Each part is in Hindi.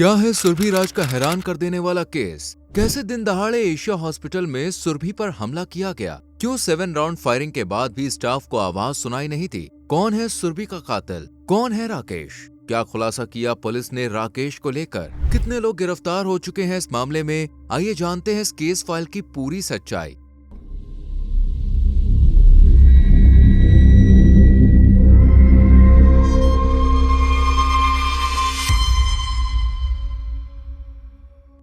क्या है सुरभि राज का हैरान कर देने वाला केस? कैसे दिन दहाड़े एशिया हॉस्पिटल में सुरभि पर हमला किया गया? क्यों 7 राउंड फायरिंग के बाद भी स्टाफ को आवाज सुनाई नहीं थी? कौन है सुरभि का कातिल? कौन है राकेश? क्या खुलासा किया पुलिस ने राकेश को लेकर? कितने लोग गिरफ्तार हो चुके हैं इस मामले में? आइए जानते हैं इस केस फाइल की पूरी सच्चाई।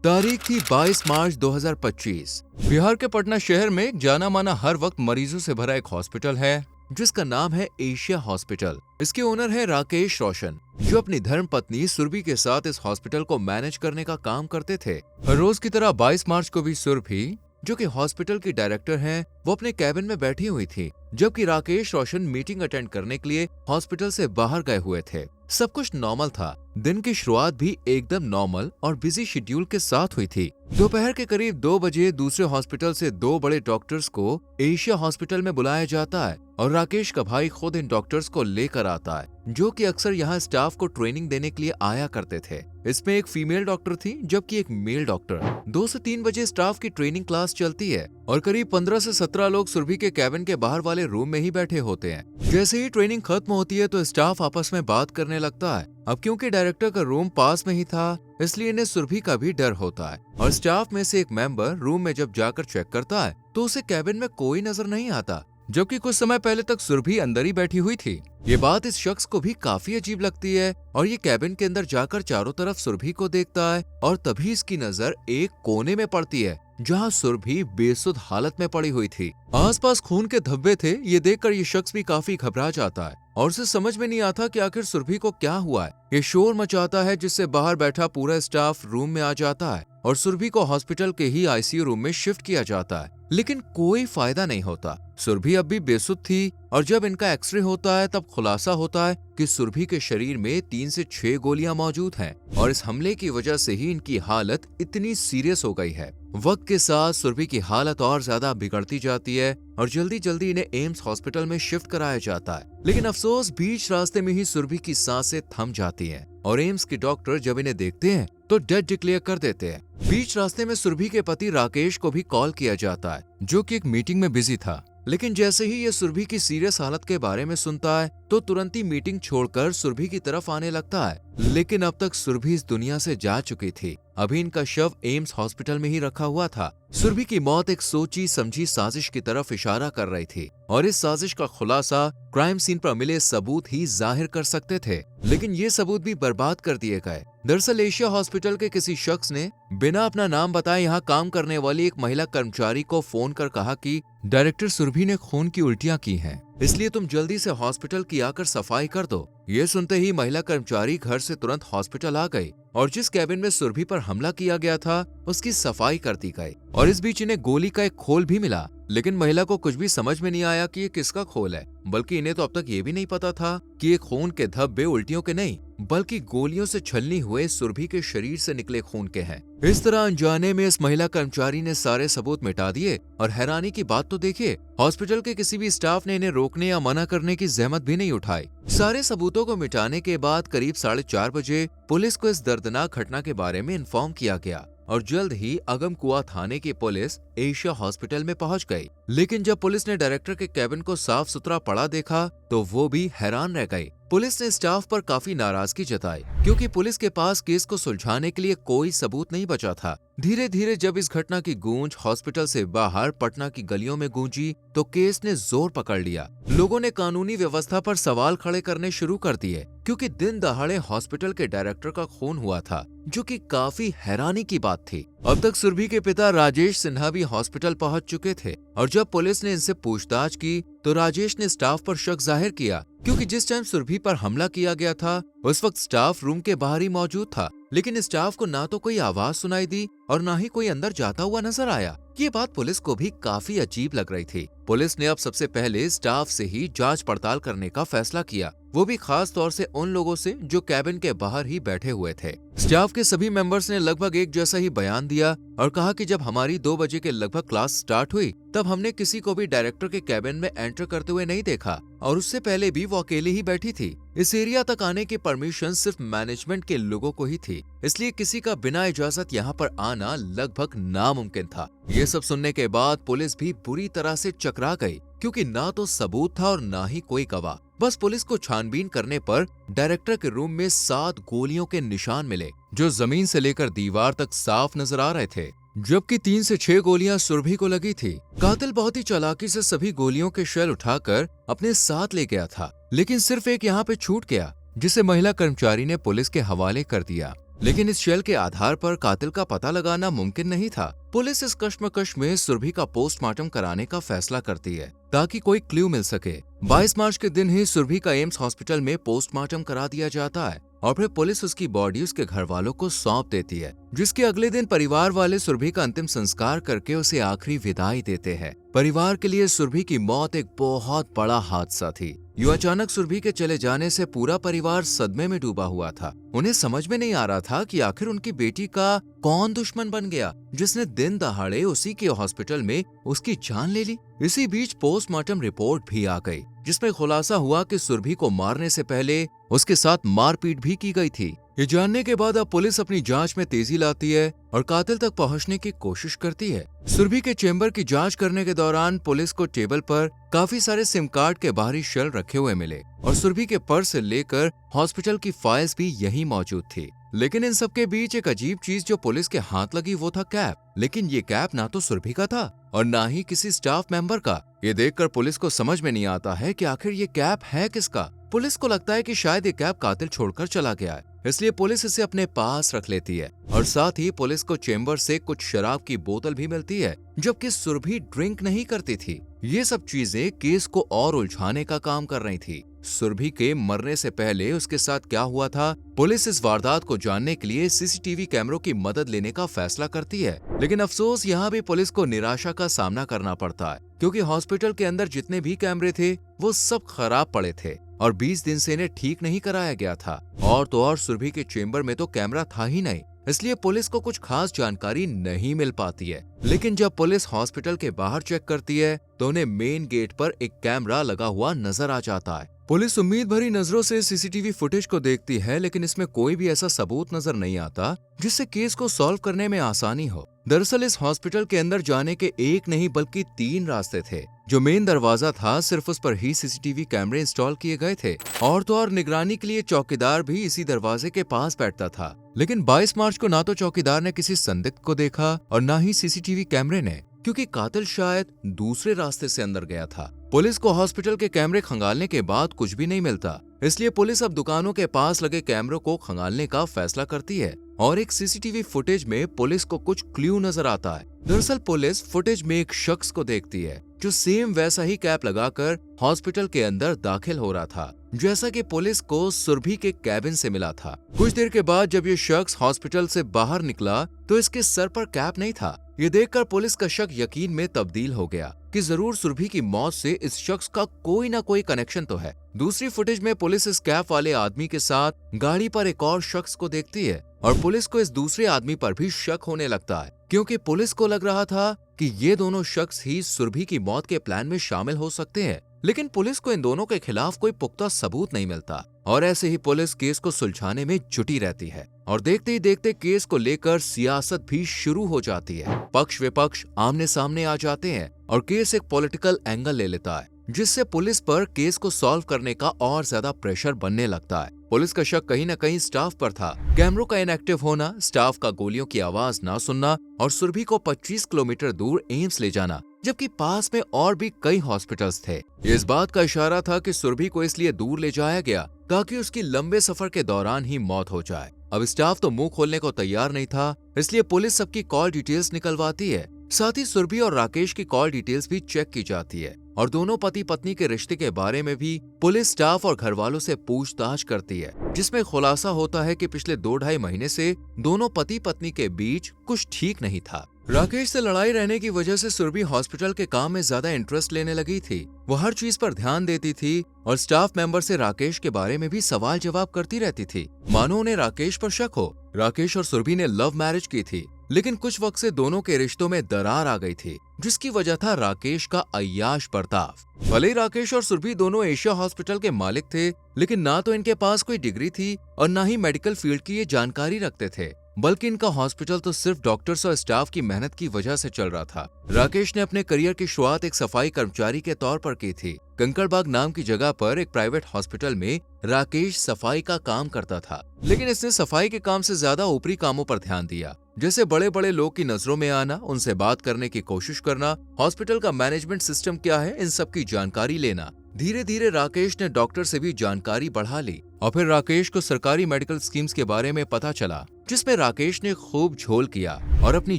तारीख थी 22 मार्च 2025। बिहार के पटना शहर में एक जाना माना हर वक्त मरीजों से भरा एक हॉस्पिटल है जिसका नाम है एशिया हॉस्पिटल। इसके ओनर है राकेश रोशन, जो अपनी धर्म पत्नी सुरभि के साथ इस हॉस्पिटल को मैनेज करने का काम करते थे। हर रोज की तरह 22 मार्च को भी सुरभि, जो कि हॉस्पिटल की डायरेक्टर हैं, वो अपने कैबिन में बैठी हुई थी, जबकि राकेश रोशन मीटिंग अटेंड करने के लिए हॉस्पिटल से बाहर गए हुए थे। सब कुछ नॉर्मल था। दिन की शुरुआत भी एकदम नॉर्मल और बिजी शेड्यूल के साथ हुई थी। दोपहर के करीब 2 बजे दूसरे हॉस्पिटल से 2 बड़े डॉक्टर्स को एशिया हॉस्पिटल में बुलाया जाता है और राकेश का भाई खुद इन डॉक्टर्स को लेकर आता है, जो कि अक्सर यहाँ स्टाफ को ट्रेनिंग देने के लिए आया करते थे। इसमें एक फीमेल डॉक्टर थी जबकि एक मेल डॉक्टर। 2 से 3 बजे स्टाफ की ट्रेनिंग क्लास चलती है और करीब 15 से 17 लोग सुरभि के कैबिन के बाहर वाले रूम में ही बैठे होते हैं। जैसे ही ट्रेनिंग खत्म होती है तो स्टाफ आपस में बात करने लगता है। अब क्योंकि डायरेक्टर का रूम पास में ही था, इसलिए इन्हें सुरभि का भी डर होता है और स्टाफ में से एक मेंबर रूम में जब जाकर चेक करता है तो उसे कैबिन में कोई नजर नहीं आता, जबकि कुछ समय पहले तक सुरभि अंदर ही बैठी हुई थी। ये बात इस शख्स को भी काफी अजीब लगती है और ये कैबिन के अंदर जाकर चारों तरफ सुरभि को देखता है और तभी इसकी नजर एक कोने में पड़ती है जहां सुरभि बेसुध हालत में पड़ी हुई थी। आसपास खून के धब्बे थे। ये देखकर ये शख्स भी काफी घबरा जाता है और उसे समझ में नहीं आता कि आखिर सुरभि को क्या हुआ है। ये शोर मचाता है जिससे बाहर बैठा पूरा स्टाफ रूम में आ जाता है और सुरभि को हॉस्पिटल के ही आईसीयू रूम में शिफ्ट किया जाता है, लेकिन कोई फायदा नहीं होता। सुरभि अब भी बेसुध थी और जब इनका एक्सरे होता है तब खुलासा होता है कि सुरभि के शरीर में 3 से 6 गोलियां मौजूद हैं और इस हमले की वजह से ही इनकी हालत इतनी सीरियस हो गई है। वक्त के साथ सुरभि की हालत और ज्यादा बिगड़ती जाती है और जल्दी जल्दी इन्हें एम्स हॉस्पिटल में शिफ्ट कराया जाता है, लेकिन अफसोस बीच रास्ते में ही सुरभि की सांसें थम जाती हैं और एम्स के डॉक्टर जब इन्हें देखते हैं तो डेड डिक्लेयर कर देते हैं। बीच रास्ते में सुरभि के पति राकेश को भी कॉल किया जाता है, जो कि एक मीटिंग में बिजी था, लेकिन जैसे ही ये सुरभि की सीरियस हालत के बारे में सुनता है तो तुरंत ही मीटिंग छोड़कर सुरभि की तरफ आने लगता है। लेकिन अब तक सुरभि इस दुनिया से जा चुकी थी। अभी इनका शव एम्स हॉस्पिटल में ही रखा हुआ था। सुरभि की मौत एक सोची समझी साजिश की तरफ इशारा कर रही थी और इस साजिश का खुलासा क्राइम सीन पर मिले सबूत ही जाहिर कर सकते थे, लेकिन ये सबूत भी बर्बाद कर दिए गए। दरअसल एशिया हॉस्पिटल के किसी शख्स ने बिना अपना नाम बताए यहाँ काम करने वाली एक महिला कर्मचारी को फोन कर कहा कि डायरेक्टर सुरभि ने खून की उल्टियां की हैं, इसलिए तुम जल्दी से हॉस्पिटल की आकर सफाई कर दो। ये सुनते ही महिला कर्मचारी घर से तुरंत हॉस्पिटल आ गई और जिस कैबिन में सुरभि पर हमला किया गया था उसकी सफाई कर दी गई और इस बीच इन्हें गोली का एक खोल भी मिला, लेकिन महिला को कुछ भी समझ में नहीं आया कि ये किसका खोल है, बल्कि इन्हें तो अब तक ये भी नहीं पता था कि ये खून के धब्बे उल्टियों के नहीं बल्कि गोलियों से छलनी हुए सुरभि के शरीर से निकले खून के हैं। इस तरह अनजाने में इस महिला कर्मचारी ने सारे सबूत मिटा दिए और हैरानी की बात तो देखिए, हॉस्पिटल के किसी भी स्टाफ ने इन्हें रोकने या मना करने की जहमत भी नहीं उठाई। सारे सबूतों को मिटाने के बाद करीब 4:30 बजे पुलिस को इस दर्दनाक घटना के बारे में इन्फॉर्म किया गया और जल्द ही अगमकुआ थाने की पुलिस एशिया हॉस्पिटल में पहुंच गई। लेकिन जब पुलिस ने डायरेक्टर के कैबिन को साफ सुथरा पड़ा देखा तो वो भी हैरान रह गई। पुलिस ने स्टाफ पर काफी नाराजगी जताई क्योंकि पुलिस के पास केस को सुलझाने के लिए कोई सबूत नहीं बचा था। धीरे धीरे जब इस घटना की गूंज हॉस्पिटल से बाहर पटना की गलियों में गूंजी तो केस ने जोर पकड़ लिया। लोगों ने कानूनी व्यवस्था पर सवाल खड़े करने शुरू कर दिए क्योंकि दिन दहाड़े हॉस्पिटल के डायरेक्टर का खून हुआ था, जो कि काफी हैरानी की बात थी। अब तक सुरभि के पिता राजेश सिन्हा भी हॉस्पिटल पहुंच चुके थे और जब पुलिस ने इनसे पूछताछ की तो राजेश ने स्टाफ पर शक जाहिर किया क्योंकि जिस टाइम सुरभि पर हमला किया गया था उस वक्त स्टाफ रूम के बाहर ही मौजूद था, लेकिन स्टाफ को ना तो कोई आवाज सुनाई दी और ना ही कोई अंदर जाता हुआ नजर आया। ये बात पुलिस को भी काफी अजीब लग रही थी। पुलिस ने अब सबसे पहले स्टाफ से ही जांच पड़ताल करने का फैसला किया, वो भी खास तौर से उन लोगों से जो कैबिन के बाहर ही बैठे हुए थे। स्टाफ के सभी मेंबर्स ने लगभग एक जैसा ही बयान दिया और कहा कि जब हमारी 2 बजे के लगभग क्लास स्टार्ट हुई तब हमने किसी को भी डायरेक्टर के कैबिन में एंटर करते हुए नहीं देखा। और उससे पहले भी वो अकेले ही बैठी थी। इस एरिया तक आने की परमिशन सिर्फ मैनेजमेंट के लोगों को ही थी, इसलिए किसी का बिना इजाजत यहाँ पर आना लगभग नामुमकिन था। ये सब सुनने के बाद पुलिस भी बुरी तरह से चकरा गई, क्योंकि ना तो सबूत था और ना ही कोई गवाह। बस पुलिस को छानबीन करने पर डायरेक्टर के रूम में 7 गोलियों के निशान मिले, जो जमीन से लेकर दीवार तक साफ नजर आ रहे थे, जबकि 3 से 6 गोलियां सुरभि को लगी थी। कातिल बहुत ही चालाकी से सभी गोलियों के शेल उठाकर अपने साथ ले गया था, लेकिन सिर्फ एक यहाँ पे छूट गया, जिसे महिला कर्मचारी ने पुलिस के हवाले कर दिया। लेकिन इस शेल के आधार पर कातिल का पता लगाना मुमकिन नहीं था। पुलिस इस कश्मकश में सुरभि का पोस्टमार्टम कराने का फैसला करती है, ताकि कोई क्लू मिल सके। 22 मार्च के दिन ही सुरभि का एम्स हॉस्पिटल में पोस्टमार्टम करा दिया जाता है और फिर पुलिस उसकी बॉडी उसके घर वालों को सौंप देती है, जिसके अगले दिन परिवार वाले सुरभि का अंतिम संस्कार करके उसे आखिरी विदाई देते हैं। परिवार के लिए सुरभि की मौत एक बहुत बड़ा हादसा थी। यूं अचानक सुरभि के चले जाने से पूरा परिवार सदमे में डूबा हुआ था। उन्हें समझ में नहीं आ रहा था कि आखिर उनकी बेटी का कौन दुश्मन बन गया, जिसने दिन दहाड़े उसी के हॉस्पिटल में उसकी जान ले ली। इसी बीच पोस्टमार्टम रिपोर्ट भी आ गई, जिसमें खुलासा हुआ कि सुरभि को मारने से पहले उसके साथ मारपीट भी की गई थी। ये जानने के बाद अब पुलिस अपनी जांच में तेजी लाती है और कातिल तक पहुंचने की कोशिश करती है। सुरभि के चेंबर की जांच करने के दौरान पुलिस को टेबल पर काफी सारे सिम कार्ड के बाहरी शेल रखे हुए मिले और सुरभि के पर्स से लेकर हॉस्पिटल की फाइल्स भी यहीं मौजूद थी। लेकिन इन सब के बीच एक अजीब चीज जो पुलिस के हाथ लगी वो था कैप। लेकिन ये कैप ना तो सुरभि का था और ना ही किसी स्टाफ मेंबर का। ये देखकर पुलिस को समझ में नहीं आता है कि आखिर ये कैप है किसका। पुलिस को लगता है कि शायद ये कैप कातिल छोड़कर चला गया है, इसलिए पुलिस इसे अपने पास रख लेती है और साथ ही पुलिस को चेंबर से कुछ शराब की बोतल भी मिलती है, जबकि सुरभि ड्रिंक नहीं करती थी। ये सब चीजें केस को और उलझाने का काम कर रही थी। सुरभि के मरने से पहले उसके साथ क्या हुआ था, पुलिस इस वारदात को जानने के लिए सीसीटीवी कैमरों की मदद लेने का फैसला करती है। लेकिन अफसोस यहाँ भी पुलिस को निराशा का सामना करना पड़ता है, क्योंकि हॉस्पिटल के अंदर जितने भी कैमरे थे वो सब खराब पड़े थे और 20 दिन से इन्हें ठीक नहीं कराया गया था। और तो और सुरभि के चेंबर में तो कैमरा था ही नहीं, इसलिए पुलिस को कुछ खास जानकारी नहीं मिल पाती है। लेकिन जब पुलिस हॉस्पिटल के बाहर चेक करती है तो उन्हें मेन गेट पर एक कैमरा लगा हुआ नजर आ जाता है। पुलिस उम्मीद भरी नजरों से सीसीटीवी फुटेज को देखती है, लेकिन इसमें कोई भी ऐसा सबूत नजर नहीं आता जिससे केस को सॉल्व करने में आसानी हो। दरअसल इस हॉस्पिटल के अंदर जाने के एक नहीं बल्कि 3 रास्ते थे। जो मेन दरवाजा था सिर्फ उस पर ही सीसीटीवी कैमरे इंस्टॉल किए गए थे और तो और निगरानी के लिए चौकीदार भी इसी दरवाजे के पास बैठता था। लेकिन 22 मार्च को ना तो चौकीदार ने किसी संदिग्ध को देखा और ना ही सीसीटीवी कैमरे ने, क्योंकि कातिल शायद दूसरे रास्ते से अंदर गया था। पुलिस को हॉस्पिटल के कैमरे खंगालने के बाद कुछ भी नहीं मिलता, इसलिए पुलिस अब दुकानों के पास लगे कैमरों को खंगालने का फैसला करती है और एक सीसीटीवी फुटेज में पुलिस को कुछ क्लू नजर आता है। दरअसल पुलिस फुटेज में एक शख्स को देखती है जो सेम वैसा ही कैप लगाकर हॉस्पिटल के अंदर दाखिल हो रहा था, जैसा कि पुलिस को सुरभि के कैबिन से मिला था। कुछ देर के बाद जब ये शख्स हॉस्पिटल से बाहर निकला तो इसके सर पर कैप नहीं था। ये देखकर पुलिस का शक यकीन में तब्दील हो गया कि जरूर सुरभि की मौत से इस शख्स का कोई ना कोई कनेक्शन तो है। दूसरी फुटेज में पुलिस इस कैप वाले आदमी के साथ गाड़ी पर एक और शख्स को देखती है और पुलिस को इस दूसरे आदमी पर भी शक होने लगता है, क्योंकि पुलिस को लग रहा था कि ये दोनों शख्स ही सुरभि की मौत के प्लान में शामिल हो सकते हैं। लेकिन पुलिस को इन दोनों के खिलाफ कोई पुख्ता सबूत नहीं मिलता और ऐसे ही पुलिस केस को सुलझाने में जुटी रहती है और देखते ही देखते केस को लेकर सियासत भी शुरू हो जाती है। पक्ष विपक्ष आमने सामने आ जाते हैं और केस एक पॉलिटिकल एंगल ले लेता है, जिससे पुलिस पर केस को सॉल्व करने का और ज्यादा प्रेशर बनने लगता है। पुलिस का शक कहीं न कहीं स्टाफ पर था। कैमरों का इनएक्टिव होना, स्टाफ का गोलियों की आवाज ना सुनना और सुरभि को 25 किलोमीटर दूर एम्स ले जाना, जबकि पास में और भी कई हॉस्पिटल्स थे। इस बात का इशारा था कि सुरभि को इसलिए दूर ले जाया गया ताकि उसकी लंबे सफर के दौरान ही मौत हो जाए। अब स्टाफ तो मुंह खोलने को तैयार नहीं था, इसलिए पुलिस सबकी कॉल डिटेल्स निकलवाती है। साथ ही सुरभि और राकेश की कॉल डिटेल्स भी चेक की जाती है और दोनों पति पत्नी के रिश्ते के बारे में भी पुलिस स्टाफ और घर वालों से पूछताछ करती है, जिसमें खुलासा होता है कि पिछले 2-2.5 महीने से दोनों पति पत्नी के बीच कुछ ठीक नहीं था। राकेश से लड़ाई रहने की वजह से सुरभि हॉस्पिटल के काम में ज्यादा इंटरेस्ट लेने लगी थी। वो हर चीज पर ध्यान देती थी और स्टाफ मेंबर से राकेश के बारे में भी सवाल जवाब करती रहती थी, मानो उन्हें राकेश पर शक हो। राकेश और सुरभि ने लव मैरिज की थी लेकिन कुछ वक्त से दोनों के रिश्तों में दरार आ गई थी, जिसकी वजह था राकेश का अय्याश बर्ताव। भले ही राकेश और सुरभि दोनों एशिया हॉस्पिटल के मालिक थे, लेकिन ना तो इनके पास कोई डिग्री थी और ना ही मेडिकल फील्ड की ये जानकारी रखते थे, बल्कि इनका हॉस्पिटल तो सिर्फ डॉक्टर्स और स्टाफ की मेहनत की वजह से चल रहा था। राकेश ने अपने करियर की शुरुआत एक सफाई कर्मचारी के तौर पर की थी। कंकड़बाग नाम की जगह पर एक प्राइवेट हॉस्पिटल में राकेश सफाई का काम करता था, लेकिन इसने सफाई के काम से ज्यादा ऊपरी कामों पर ध्यान दिया, जैसे बड़े बड़े लोग की नजरों में आना, उनसे बात करने की कोशिश करना, हॉस्पिटल का मैनेजमेंट सिस्टम क्या है, इन सब की जानकारी लेना। धीरे धीरे राकेश ने डॉक्टर से भी जानकारी बढ़ा ली और फिर राकेश को सरकारी मेडिकल स्कीम्स के बारे में पता चला, जिसमें राकेश ने खूब झोल किया और अपनी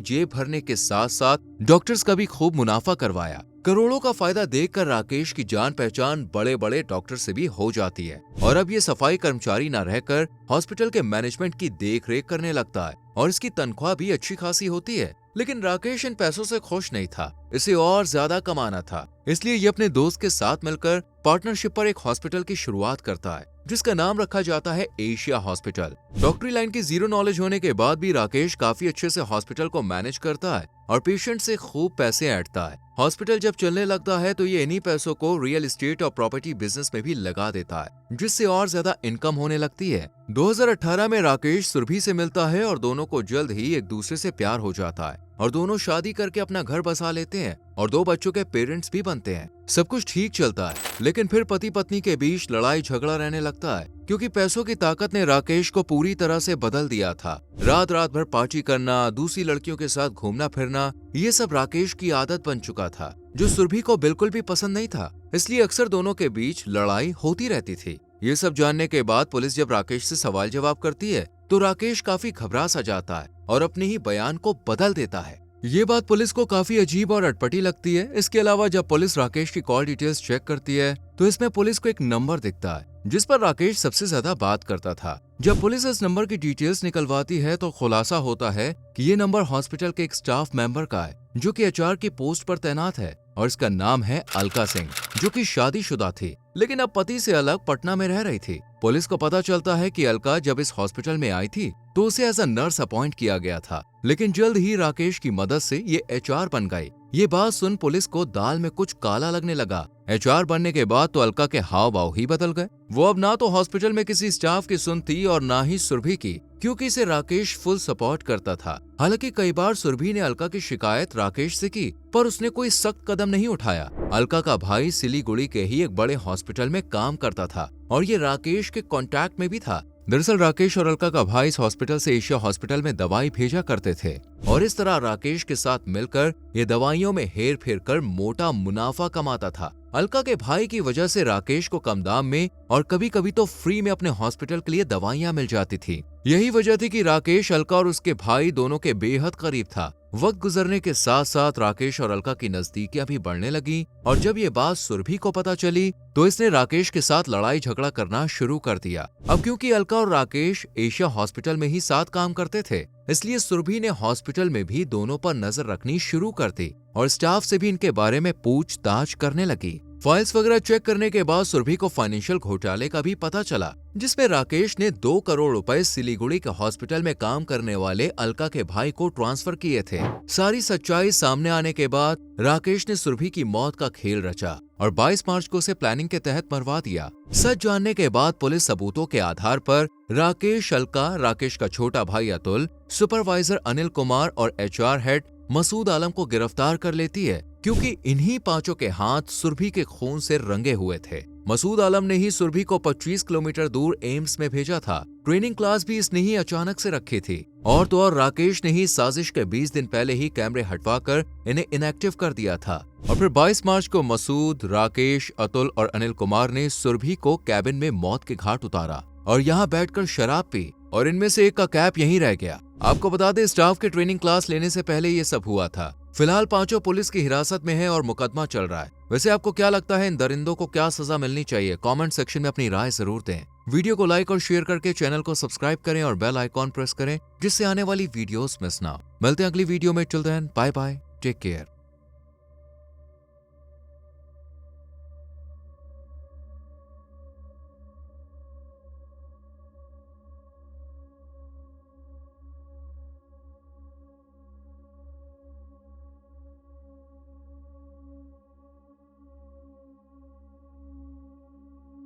जेब भरने के साथ साथ डॉक्टर्स का भी खूब मुनाफा करवाया। करोड़ों का फायदा देखकर राकेश की जान पहचान बड़े बड़े डॉक्टर से भी हो जाती है और अब ये सफाई कर्मचारी न रहकर हॉस्पिटल के मैनेजमेंट की देख रेख करने लगता है और इसकी तनख्वाह भी अच्छी खासी होती है। लेकिन राकेश इन पैसों से खुश नहीं था, इसे और ज्यादा कमाना था, इसलिए ये अपने दोस्त के साथ मिलकर पार्टनरशिप पर एक हॉस्पिटल की शुरुआत करता है, जिसका नाम रखा जाता है एशिया हॉस्पिटल। डॉक्टरी लाइन की जीरो नॉलेज होने के बाद भी राकेश काफी अच्छे से हॉस्पिटल को मैनेज करता है और पेशेंट से खूब पैसे ऐंठता है। हॉस्पिटल जब चलने लगता है तो ये इन्हीं पैसों को रियल एस्टेट और प्रॉपर्टी बिजनेस में भी लगा देता है, जिससे और ज्यादा इनकम होने लगती है। 2018 में राकेश सुरभि से मिलता है और दोनों को जल्द ही एक दूसरे से प्यार हो जाता है और दोनों शादी करके अपना घर बसा लेते हैं और 2 बच्चों के पेरेंट्स भी बनते हैं। सब कुछ ठीक चलता है, लेकिन फिर पति पत्नी के बीच लड़ाई झगड़ा रहने लगता है, क्योंकि पैसों की ताकत ने राकेश को पूरी तरह से बदल दिया था। रात रात भर पार्टी करना, दूसरी लड़कियों के साथ घूमना फिरना, ये सब राकेश की आदत बन चुका था, जो सुरभि को बिल्कुल भी पसंद नहीं था। इसलिए अक्सर दोनों के बीच लड़ाई होती रहती थी। ये सब जानने के बाद पुलिस जब राकेश से सवाल जवाब करती है तो राकेश काफी घबरा सा जाता है और अपने ही बयान को बदल देता है। ये बात पुलिस को काफी अजीब और अटपटी लगती है। इसके अलावा जब पुलिस राकेश की कॉल डिटेल्स चेक करती है तो इसमें पुलिस को एक नंबर दिखता है जिस पर राकेश सबसे ज्यादा बात करता था। जब पुलिस इस नंबर की डिटेल्स निकलवाती है तो खुलासा होता है कि ये नंबर हॉस्पिटल के एक स्टाफ मेंबर का है, जो कि एचआर की पोस्ट पर तैनात है और इसका नाम है अलका सिंह, जो कि शादीशुदा थी, लेकिन अब पति से अलग पटना में रह रही थी। पुलिस को पता चलता है कि अलका जब इस हॉस्पिटल में आई थी तो उसे एज अ नर्स अपॉइंट किया गया था, लेकिन जल्द ही राकेश की मदद से ये एचआर बन गई। ये बात सुन पुलिस को दाल में कुछ काला लगने लगा। एचआर बनने के बाद तो अलका के हाव भाव ही बदल गए। वो अब ना तो हॉस्पिटल में किसी स्टाफ की सुनती और ना ही सुरभि की, क्योंकि इसे राकेश फुल सपोर्ट करता था। हालांकि कई बार सुरभि ने अलका की शिकायत राकेश से की, पर उसने कोई सख्त कदम नहीं उठाया। अलका का भाई सिलीगुड़ी के ही एक बड़े हॉस्पिटल में काम करता था और ये राकेश के कांटेक्ट में भी था। दरअसल राकेश और अलका का भाई इस हॉस्पिटल से एशिया हॉस्पिटल में दवाई भेजा करते थे और इस तरह राकेश के साथ मिलकर ये दवाइयों में हेर फेर कर मोटा मुनाफा कमाता था। अलका के भाई की वजह से राकेश को कम दाम में और कभी कभी तो फ्री में अपने हॉस्पिटल के लिए दवाइयां मिल जाती थी। यही वजह थी कि राकेश अलका और उसके भाई दोनों के बेहद करीब था। वक्त गुजरने के साथ साथ राकेश और अलका की नजदीकियां भी बढ़ने लगी और जब ये बात सुरभि को पता चली तो इसने राकेश के साथ लड़ाई झगड़ा करना शुरू कर दिया। अब क्योंकि अलका और राकेश एशिया हॉस्पिटल में ही साथ काम करते थे, इसलिए सुरभि ने हॉस्पिटल में भी दोनों पर नजर रखनी शुरू कर दी और स्टाफ से भी इनके बारे में पूछताछ करने लगी। फाइल्स वगैरह चेक करने के बाद सुरभि को फाइनेंशियल घोटाले का भी पता चला, जिसमें राकेश ने 2 करोड़ रुपए सिलीगुड़ी के हॉस्पिटल में काम करने वाले अलका के भाई को ट्रांसफर किए थे। सारी सच्चाई सामने आने के बाद राकेश ने सुरभि की मौत का खेल रचा और 22 मार्च को उसे प्लानिंग के तहत मरवा दिया। सच जानने के बाद पुलिस सबूतों के आधार पर राकेश, अलका, राकेश का छोटा भाई अतुल, सुपरवाइजर अनिल कुमार और एचआर हेड मसूद आलम को गिरफ्तार कर लेती है, क्योंकि इन्हीं पांचों के हाथ सुरभि के खून से रंगे हुए थे। मसूद आलम ने ही सुरभि को 25 किलोमीटर दूर एम्स में भेजा था। ट्रेनिंग क्लास भी इसने ही अचानक से रखी थी और तो और राकेश ने ही साजिश के 20 दिन पहले ही कैमरे हटवाकर इन्हें इनएक्टिव कर दिया था। और फिर 22 मार्च को मसूद, राकेश, अतुल और अनिल कुमार ने सुरभि को कैबिन में मौत के घाट उतारा और यहाँ बैठकर शराब पी और इनमें से एक का कैप यहीं रह गया। आपको बता दें, स्टाफ के ट्रेनिंग क्लास लेने से पहले ये सब हुआ था। फिलहाल पांचों पुलिस की हिरासत में है और मुकदमा चल रहा है। वैसे आपको क्या लगता है, इन दरिंदों को क्या सजा मिलनी चाहिए? कमेंट सेक्शन में अपनी राय जरूर दें। वीडियो को लाइक और शेयर करके चैनल को सब्सक्राइब करें और बेल आइकॉन प्रेस करें, जिससे आने वाली वीडियोस मिस ना हो। मिलते हैं अगली वीडियो में। Till then, bye bye, take care.